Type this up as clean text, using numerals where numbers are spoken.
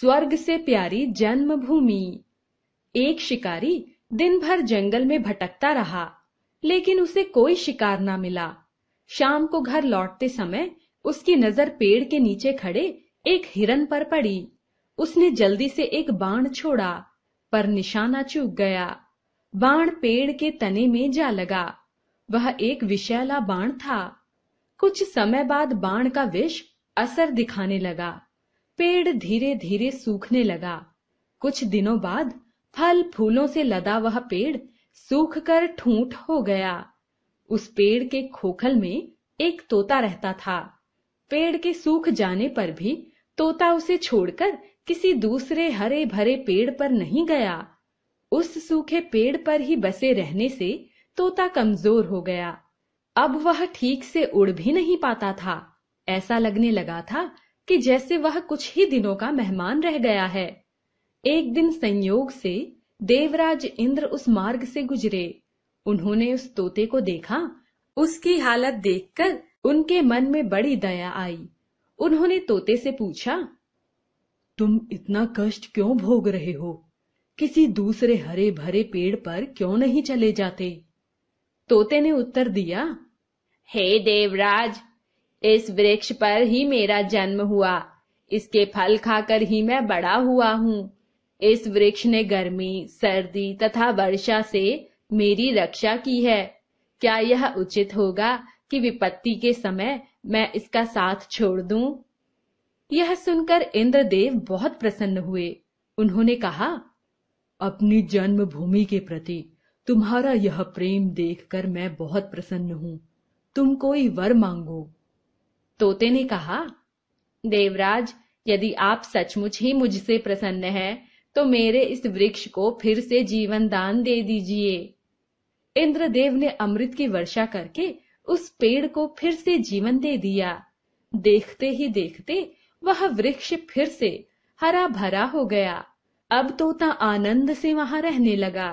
स्वर्ग से प्यारी जन्मभूमि। एक शिकारी दिन भर जंगल में भटकता रहा, लेकिन उसे कोई शिकार ना मिला। शाम को घर लौटते समय उसकी नजर पेड़ के नीचे खड़े एक हिरन पर पड़ी। उसने जल्दी से एक बाण छोड़ा, पर निशाना चूक गया। बाण पेड़ के तने में जा लगा। वह एक विषैला बाण था। कुछ समय बाद बाण का विष असर दिखाने लगा। पेड़ धीरे धीरे सूखने लगा। कुछ दिनों बाद फल फूलों से लदा वह पेड़ सूखकर ठूंठ हो गया। उस पेड़ के खोखल में एक तोता रहता था। पेड़ के सूख जाने पर भी तोता उसे छोड़कर किसी दूसरे हरे भरे पेड़ पर नहीं गया। उस सूखे पेड़ पर ही बसे रहने से तोता कमजोर हो गया। अब वह ठीक से उड़ भी नहीं पाता था। ऐसा लगने लगा था कि जैसे वह कुछ ही दिनों का मेहमान रह गया है। एक दिन संयोग से देवराज इंद्र उस मार्ग से गुजरे। उन्होंने उस तोते को देखा। उसकी हालत देखकर उनके मन में बड़ी दया आई। उन्होंने तोते से पूछा, तुम इतना कष्ट क्यों भोग रहे हो? किसी दूसरे हरे भरे पेड़ पर क्यों नहीं चले जाते? तोते ने उत्तर दिया, हे देवराज, इस वृक्ष पर ही मेरा जन्म हुआ। इसके फल खाकर ही मैं बड़ा हुआ हूँ। इस वृक्ष ने गर्मी, सर्दी तथा वर्षा से मेरी रक्षा की है। क्या यह उचित होगा कि विपत्ति के समय मैं इसका साथ छोड़ दूं? यह सुनकर इंद्रदेव बहुत प्रसन्न हुए। उन्होंने कहा, अपनी जन्मभूमि के प्रति तुम्हारा यह प्रेम देखकर मैं बहुत प्रसन्न हूँ। तुम कोई वर मांगो। तोते ने कहा, देवराज, यदि आप सचमुच ही मुझसे प्रसन्न हैं, तो मेरे इस वृक्ष को फिर से जीवन दान दे दीजिए। इंद्रदेव ने अमृत की वर्षा करके उस पेड़ को फिर से जीवन दे दिया। देखते ही देखते वह वृक्ष फिर से हरा भरा हो गया। अब तोता आनंद से वहां रहने लगा।